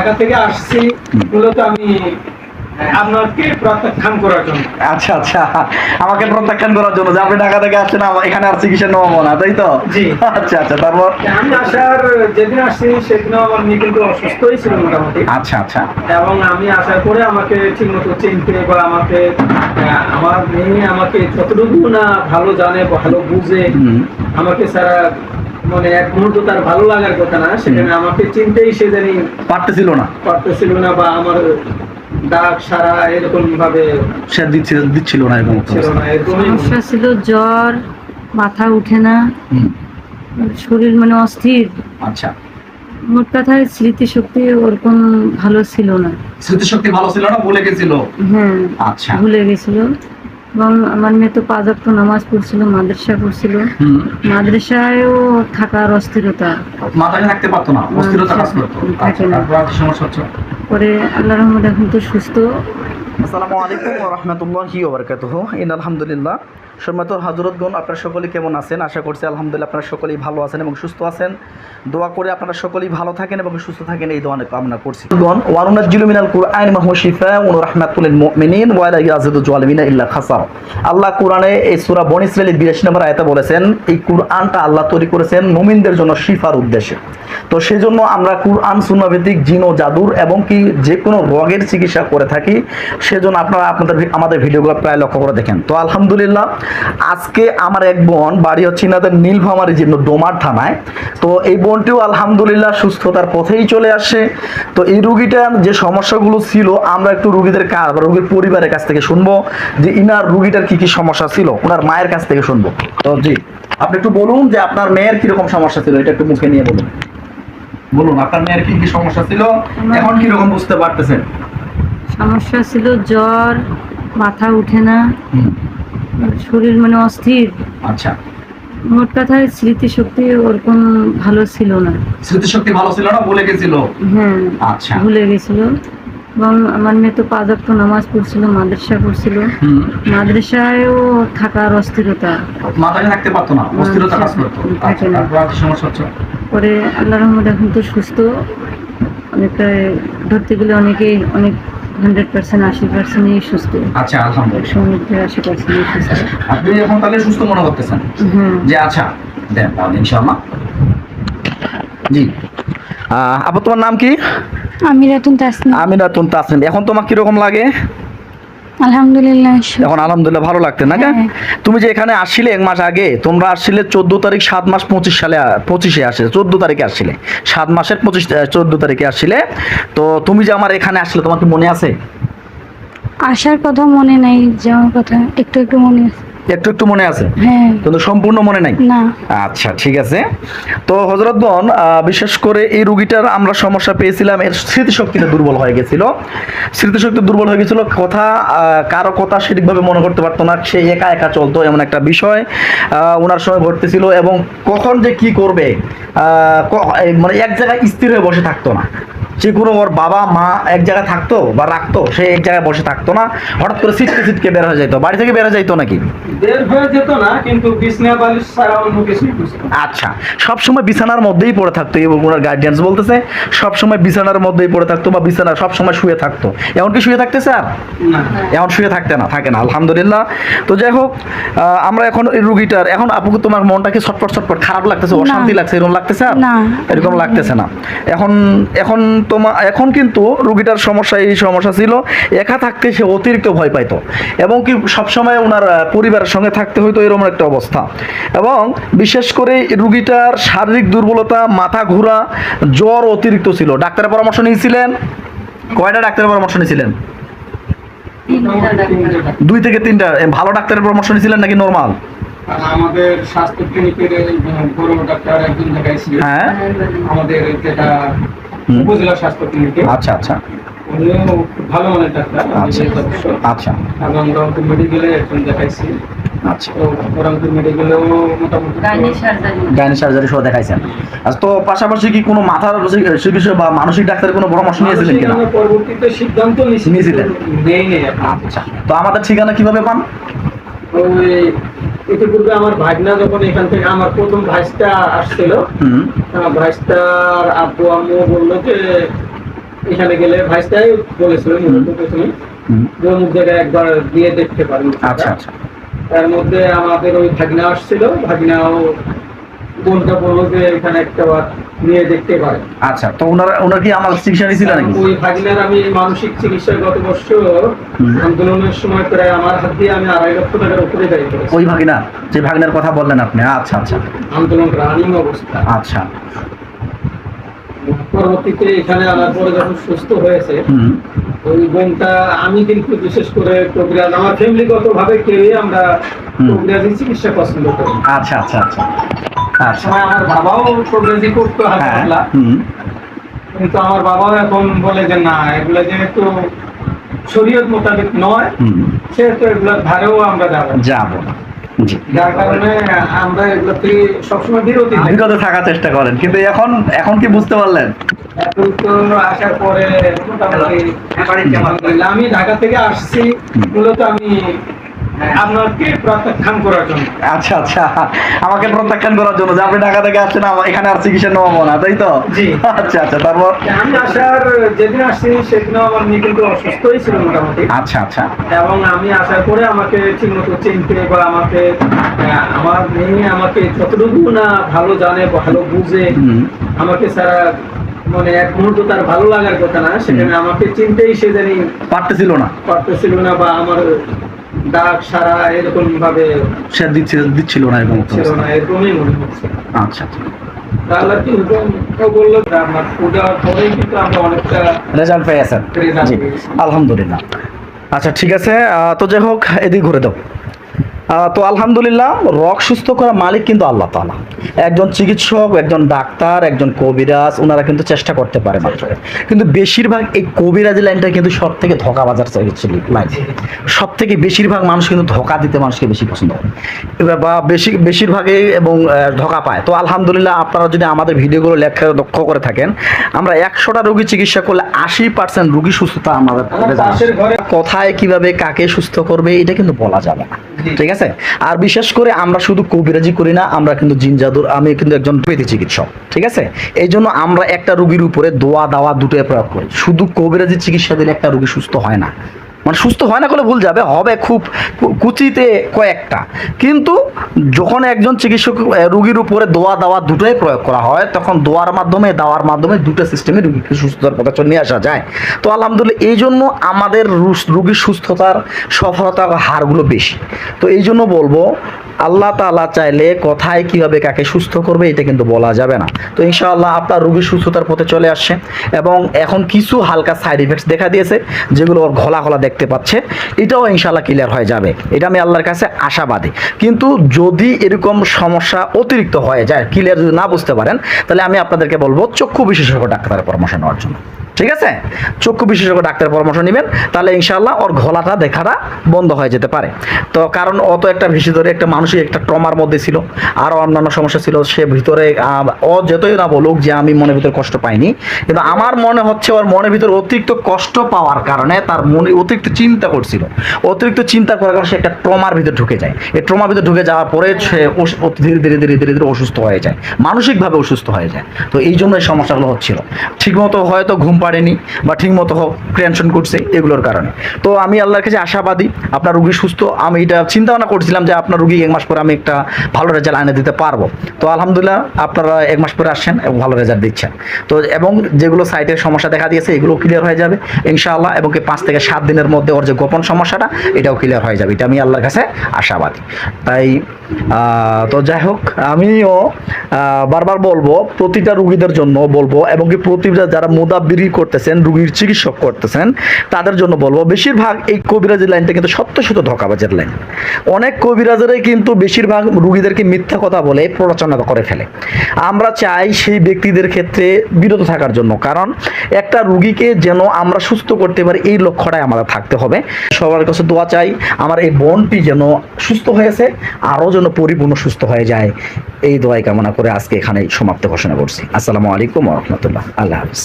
ঢাকা থেকে আসছি মূলত আমি আপনাকে প্রত্যাখ্যান করার জন্য। আচ্ছা আচ্ছা, আমাকে প্রত্যাখ্যান করার জন্য যে আপনি ঢাকা থেকে আসছেন এখানে আর চিকিৎসা নেওয়া না, তাই তো? জি। আচ্ছা আচ্ছা, তারপর? আমি আসার যেদিন আসছি সেদিনও আমার মেয়ে কিন্তু অসুস্থই ছিল মোটামুটি। আচ্ছা আচ্ছা। এবং আমি আসার পরে আমাকে ঠিক মতো চিনতে বা আমাকে আমার মেয়ে আমাকে যতটুকু না ভালো জানে ভালো বুঝে আমাকে সারা মানে এক মুহূর্ত তার ভালো লাগার কথা না, সেখানে আমাকে চিনতেই সে জানি পারতেছিল না বা আমার ডাক সারা এরকম ভাবে সে দিচ্ছিল না, এরকম ছিল না। সমস্যা ছিল জ্বর, মাথা উঠে না, শরীর মানে অস্থির। আচ্ছা, মোট কথায় স্মৃতিশক্তি ওরকম ভালো ছিল না। স্মৃতিশক্তি ভালো ছিল না, ভুলে গেছিল। হ্যাঁ, আচ্ছা, ভুলে গেছিল। এবং আমার মেয়ে তো 5 ওয়াক্ত নামাজ পড়ছিল, মাদ্রাসা পড়ছিল, মাদ্রাসায়ও থাকার অস্থিরতা, মাথায় থাকতে পারতো না, অস্থিরতা কাজ করতো। থাকে না। তারপর আর কি সমস্যা হচ্ছে? পরে আল্লাহর রহমতে এখন তো সুস্থ। আসসালামু আলাইকুম ওয়া রাহমাতুল্লাহি ওয়া বারাকাতুহু। আলহামদুলিল্লাহ। সম্মানিত হযরতগণ, আপনারা সকলেই কেমন আছেন? আশা করছি আলহামদুলিল্লাহ আপনারা সকলেই ভালো আছেন এবং সুস্থ আছেন। দোয়া করে আপনারা সকলেই ভালো থাকেন এবং সুস্থ থাকেন, এই দোয়া কামনা করছি। ওয়া নুনাজ্জিলু মিনাল কুরআনি মা হুয়া শিফাউন ওয়া রাহমাতুল লিল মুমিনিন ওয়া লা ইয়াজিদু যালিমিনা ইল্লা খাসার। আল্লাহ কোরআনে এই সূরা বনী ইসরাঈলের 82 নম্বর আয়াতে বলেছেন, এই কুরআনটা আল্লাহ তৈরি করেছেন মুমিনদের জন্য শিফার উদ্দেশ্যে। তো সেজন্য আমরা কুরআন সুন্নাহ ভিত্তিক জিন ও জাদুর এবং কি যে কোনো রোগের চিকিৎসা করে থাকি। সেজন্য আপনারা আমাদের ভিডিওগুলো প্রায় লক্ষ্য করে দেখেন। তো আলহামদুলিল্লাহ, আজকে আমার এক বোন বাড়ি হচ্ছে ইনাদের নীলফামারী জন্য ডোমার থানায়। তো এই বোনটিও আলহামদুলিল্লাহ সুস্থতার পথেই চলে আসে। তো এই রুগীটার যে সমস্যাগুলো ছিল আমরা একটু রুগীর পরিবারের কাছ থেকে শুনবো যে ইনার রুগীটার কি কি সমস্যা ছিল, ওনার মায়ের কাছ থেকে শুনবো। তো জি, আপনি একটু বলুন যে আপনার মেয়ের কিরকম সমস্যা ছিল, এটা একটু মুখে নিয়ে বলুন আপনার মেয়ের কি কি সমস্যা ছিল, এখন কিরকম বুঝতে পারতেছেন? সমস্যা ছিল জ্বর, মাথা উঠে না, শরীর মানে অস্থির। আচ্ছা, মোট কথায় স্মৃতিশক্তি ওরকম ভালো ছিল না। স্মৃতিশক্তি ভালো ছিল না, ভুলে গেছিল। হ্যাঁ, আচ্ছা, ভুলে গেছিল। এবং আমার মেয়ে তো 5 ওয়াক্ত নামাজ পড়ছিল, মাদ্রাসা পড়ছিল, মাদ্রাসায়ও থাকার অস্থিরতা, মাথায় থাকতে পারতো না, অস্থিরতা কাজ করতো। থাকে না। তারপর আর কি সমস্যা হচ্ছে? পরে আল্লাহর রহমতে এখন তো সুস্থ। অনেকটা ধরতে গেলে অনেকেই অনেক 100% 80%ই সুস্থ। আচ্ছা, আলহামদুলিল্লাহ। 100-80%ই সুস্থ। আপনি এখন তাহলে সুস্থ মনে করতেছেন? যে আচ্ছা দেন তাহলে ইনশাআল্লাহ। জি, আপু তোমার নাম কি? আমিরাতুন তাসনিম। আমিরাতুন তাসনিম। এখন তোমার কিরকম লাগে? আলহামদুলিল্লাহ। এখন আলহামদুলিল্লাহ ভালো লাগতে না? হ্যাঁ। তুমি যে এখানে আসছিলে 1 মাস আগে, তোমরা আসছিলে 14 তারিখ 7 মাস 25 সালে 25-এ আসলে 14 তারিখে আসছিলে, 7 মাসের 14 তারিখে আসছিলে। তো তুমি যে আমার এখানে আসলে তোমার কি মনে আছে? আসার কথা মনে নাই, যাওয়ার কথা একটু একটু মনে আছে। একটু একটু মনে আছে, হ্যাঁ। কিন্তু সম্পূর্ণ মনে নাই না। আচ্ছা, ঠিক আছে। তো হযরতগণ, বিশেষ করে এই রোগীটার আমরা সমস্যা পেয়েছিলাম, এর স্মৃতিশক্তিটা দুর্বল হয়ে গেছিল। কথা কারো কথা সঠিকভাবে মনে করতে পারতো না, সে একা একা চলতো, এমন একটা বিষয় ওনার সময় ঘটতেছিল। এবং কখন যে কি করবে মানে এক জায়গায় স্থির হয়ে বসে থাকতো না। যে কোনো ওর বাবা মা এক জায়গায় থাকতো বা রাখতো, সে এক জায়গায় বসে থাকতো না, হঠাৎ করে ছিটকে বের হয়ে যাইতো। বাড়ি থেকে বের হয়ে যাইতো নাকি? বের হয়ে যেত না, কিন্তু বিছনা বালিশ ছাড়া অন্য কিছুই বুঝতো না। আচ্ছা, সবসময় বিছানার মধ্যেই পড়ে থাকতো। এবং ওনার গার্ডিয়ান্স বলতেছে সবসময় বিছানার মধ্যেই পড়ে থাকতো বা বিছানা সবসময় শুয়ে থাকতো। এমন কি শুয়ে থাকতেছে আর? না। এখন শুয়ে থাকে না, আলহামদুলিল্লাহ। তো যাই হোক, আমরা এখন এই রুগীটার, এখন আপুকে তোমার মনটাকে ছটফট খারাপ লাগতেছে, অশান্তি লাগছে, এরকম লাগতেছে আর? না। এরকম লাগতেছে না। এখন কিন্তু রুগীটার এই সমস্যা ছিল, একা থাকতে সে অতিরিক্ত ভয় পাইতো এবং কি সবসময় ওনার পরিবারের সঙ্গে থাকতে হইতো, এরকম একটা অবস্থা। এবং বিশেষ করে রুগীটার শারীরিক দুর্বলতা, মাথা ঘোরা, জ্বর অতিরিক্ত ছিল। ডাক্তারের পরামর্শ নিয়েছিলেন? কয়টা ডাক্তারের পরামর্শ নিয়েছিলেন? 2 থেকে 3টা। ভালো ডাক্তারের পরামর্শ নিয়েছিলেন নাকি নরমাল? আমাদের স্বাস্থ্য ক্লিনিকের বড় ডাক্তার একজন দেখাইছি। হ্যাঁ, আমাদের যেটা উপজেলা স্বাস্থ্য ক্লিনিকে। আচ্ছা আচ্ছা উনিও খুব ভালো মানের ডাক্তার। আচ্ছা সদস্য। আচ্ছা এবং রংপুর মেডিকেলে একজন দেখাইছি। আচ্ছা, তো রংপুর মেডিকেলেও মোটামুটি গাইনি সার্জারি সহ দেখাইছেন। আচ্ছা, তো পাশাপাশি কি কোনো মাথার চিকিৎসা বা মানসিক ডাক্তারের কোনো পরামর্শ নিয়েছিলেন কিনা? মানসিক পরবর্তীতে সিদ্ধান্ত নিয়েছিলেন? নেই এখন। আচ্ছা, তো আমাদের ঠিকানা কিভাবে পান? ওই ইতিপূর্বে আমার ভাগনা যখন এখান থেকে আমার প্রথম ভাইসটা আসছিল, ভাইসটার আব্বু আম্মু বললো যে এখানে গেলে ভাইসটাই বলেছিল মূলত প্রথমে যে অমুক জায়গায় একবার দিয়ে দেখতে পারেন। আচ্ছা আচ্ছা তার মধ্যে আমাদের ওই ভাগনা আসছিল, ভাগনাও বোনটা বললো যে এখানে একটা বার নিয়ে দেখতে পারেন। আচ্ছা, তো ওনার কি আমার চিকিৎসা নিয়েছিল নাকি? ওই ভাগনার আমি মানসিক চিকিৎসা গত বছর আন্দোলনের সময় প্রায় আমার হাত দিয়ে আমি 2.5 লক্ষ টাকার উপরে ব্যয় করেছি। ওই ভাগিনা, যে ভাগিনার কথা বললেন আপনি? আচ্ছা আচ্ছা আন্দোলন রানিং অবস্থা। আচ্ছা। পরবর্তীতে এখানে আনার পরে যখন সুস্থ হয়েছে, ওই বোনটা আমি কিন্তু বিশেষ করে কবিরাজ, আমার ফ্যামিলিগত ভাবে কেউই আমরা কবিরাজি চিকিৎসা পছন্দ করি। আচ্ছা আচ্ছা আচ্ছা আচ্ছা। সময় আমার বাবাও কবিরাজি করতো হালকা, কিন্তু আমার বাবাও এখন বলে যে না, এগুলো যেহেতু শরীয়ত মোতাবেক নয়, সেহেতু এগুলোর ধারেও আমরা যাবো না। যার কারণে আমরা এগুলো থেকে সবসময় বিরত থাকার চেষ্টা করেন। কিন্তু এখন কি বুঝতে পারলেন? এখন তো আসার পরে মোটামুটি আমি ঢাকা থেকে আসছি মূলত আমি আপনাকে প্রত্যাখ্যান করার জন্য। আচ্ছা আচ্ছা, আমাকে প্রত্যাখ্যান করার জন্য যে আপনি ঢাকা থেকে আসছেন এখানে আর চিকিৎসা নেওয়া না, তাই তো? জি। আচ্ছা আচ্ছা, তারপর আমি আসার যেদিন আসছি সেদিনও আমার মেয়ে কিন্তু অসুস্থই ছিল মোটামুটি। আচ্ছা আচ্ছা। এবং আমি আসার পরে আমাকে ঠিক মতো চিনতে বা আমাকে আমার মেয়ে আমাকে যতটুকু না ভালো জানে, ভালো বুঝে, আমাকে সারা মানে এক মুহূর্ত তার ভালো লাগার কথা না, সেখানে আমাকে চিনতেই সে জানি পারতেছিল না বা আমার ডাক সারা এরকম ভাবে সে দিচ্ছিল না, এরকমই মনে হচ্ছে। আচ্ছা আচ্ছা। তাহলে কি ও বললো আপনার পূজার পরেই কিন্তু আমরা অনেকটা রেজাল্ট পেয়েছেন। জি, আলহামদুলিল্লাহ। আচ্ছা ঠিক আছে, তো যাই হোক, এদিকে ঘুরে দাও। তো আলহামদুলিল্লাহ, রোগ সুস্থ করা মালিক কিন্তু আল্লাহ তাআলা। একজন চিকিৎসক, একজন ডাক্তার, একজন কবিরাজ, ওনারা কিন্তু চেষ্টা করতে পারে মাত্র, কিন্তু বেশিরভাগ এই কবিরাজি লাইনটা কিন্তু সব থেকে ধোঁকাবাজার লাইন। সব থেকে বেশিরভাগ মানুষ কিন্তু ধোঁকা দিতে মানুষকে বেশি পছন্দ করে বা বেশিরভাগে এবং ধোঁকা পায়। তো আলহামদুলিল্লাহ, আপনারা যদি আমাদের ভিডিওগুলো লক্ষ্য করে থাকেন, আমরা 100টা রোগী চিকিৎসা করলে 80% রোগী সুস্থতা আমাদের। কোথায় কিভাবে কাকে সুস্থ করবে এটা কিন্তু বলা যাবে না, ঠিক আছে? আর বিশেষ করে আমরা শুধু কবিরাজি করি না, আমরা কিন্তু জিন জাদুর, আমি কিন্তু একজন পেতি চিকিৎসক, ঠিক আছে? এই জন্য আমরা একটা রোগীর উপরে দোয়া দাওয়া দুটোই প্রয়োগ করি। শুধু কবিরাজি চিকিৎসা দিলে একটা রোগী সুস্থ হয় না, মানে সুস্থ হয় না বলে ভুল যাবে, হবে খুব কুচিতে কয়েকটা। কিন্তু যখন একজন চিকিৎসক রোগীর উপরে দোয়া দাওয়া দুটোই প্রয়োগ করা হয়, তখন দোয়ার মাধ্যমে দাওয়ার মাধ্যমে দুটো সিস্টেমে রোগীকে সুস্থতার পথে নিয়ে আসা যায়। তো আলহামদুলিল্লাহ, এই জন্য আমাদের রোগীর সুস্থতার সফলতার হারগুলো বেশি। তো এই জন্য বলবো, আল্লাহ তাআলা চাইলে কোথায় কিভাবে কাকে সুস্থ করবে এটা কিন্তু বলা যাবে না। তো ইনশাআল্লাহ আপনার রোগীর সুস্থতার পথে চলে আসছে, এবং এখন কিছু হালকা সাইড ইফেক্টস দেখা দিয়েছে, যেগুলো ওর ঘোলা দেখতে পাচ্ছে, এটাও ইনশাআল্লাহ ক্লিয়ার হয়ে যাবে, এটা আমি আল্লাহর কাছে আশাবাদী। কিন্তু যদি এরকম সমস্যা অতিরিক্ত হয়ে যায়, ক্লিয়ার যদি না বুঝতে পারেন, তাহলে আমি আপনাদেরকে বলবো চক্ষু বিশেষজ্ঞ ডাক্তারের পরামর্শ নেওয়ার জন্য, ঠিক আছে? চক্ষু বিশেষজ্ঞ ডাক্তারের পরামর্শ নেবেন, তাহলে ইনশাআল্লাহ ওর ঘোলাটা দেখাটা বন্ধ হয়ে যেতে পারে। তো কারণ অত একটা ভিতরে একটা মানুষই একটা ট্রমার মধ্যে ছিল, আরও অন্যান্য সমস্যা ছিল, সে ভিতরে ও যতই না বলুক যে আমি মনের ভিতরে কষ্ট পাইনি, কিন্তু আমার মনে হচ্ছে ওর মনের ভিতরে অতিরিক্ত কষ্ট পাওয়ার কারণে তার মনে অতিরিক্ত চিন্তা করছিল, অতিরিক্ত চিন্তা করার কারণে সে একটা ট্রমার ভিতরে ঢুকে যায়। এই ট্রমার ভিতরে ঢুকে যাওয়ার পরে সে ধীরে ধীরে অসুস্থ হয়ে যায়, মানসিকভাবে অসুস্থ হয়ে যায়। তো এই জন্য এই সমস্যাগুলো হচ্ছিল। ঠিকমতো হয়তো ঘুম পাড়েনি বা ঠিকমতো টেনশন করছে, এগুলোর কারণে। তো আমি আল্লাহর কাছে আশাবাদী আপনার রোগী সুস্থ। আমি এটা চিন্তা ভাবনা করছিলাম যে আপনার রোগী 1 মাস পরে আমি একটা ভালো রেজাল্ট এনে দিতে পারবো। তো আলহামদুলিল্লাহ, আপনারা 1 মাস পরে আসছেন এবং ভালো রেজাল্ট দিচ্ছেন। তো এবং যেগুলো সাইটের সমস্যা দেখা দিয়েছে এগুলো ক্লিয়ার হয়ে যাবে ইনশাআল্লাহ, এবং 5 থেকে 7 দিনের মধ্যে ওর যে গোপন সমস্যাটা এটাও ক্লিয়ার হয়ে যাবে, এটা আমি আল্লাহর কাছে আশাবাদী। তাই তো যাই হোক, আমিও বারবার বলবো, প্রতিটা রোগীদের জন্য বলবো, এবং কি প্রতিটা যারা মুদাব্বিরি করতেছেন, রোগীর চিকিৎসক করতেছেন, তাদের জন্য বলবো, বেশিরভাগ এই কবিরাজি লাইনটা কিন্তু সত্য ধোঁকাবাজের লাইন। অনেক কবিরাজেরাই কিন্তু বেশিরভাগ রোগীদেরকে মিথ্যা কথা বলে প্ররোচনা করে ফেলে। আমরা চাই সেই ব্যক্তিদের ক্ষেত্রে বিরত থাকার জন্য, কারণ একটা রোগীকে যেন আমরা সুস্থ করতে পারি এই লক্ষ্যটাই আমাদের থাকতে হবে। সবার কাছে দোয়া চাই আমার এই বোনটি যেন সুস্থ হয়েছে, আরও যেন পরিপূর্ণ সুস্থ হয়ে যায়, এই দোয়াই কামনা করে আজকে এখানে সমাপ্ত ঘোষণা করছি। আসসালামু আলাইকুম ওয়া রাহমাতুল্লাহ। আল্লাহ হাফেজ।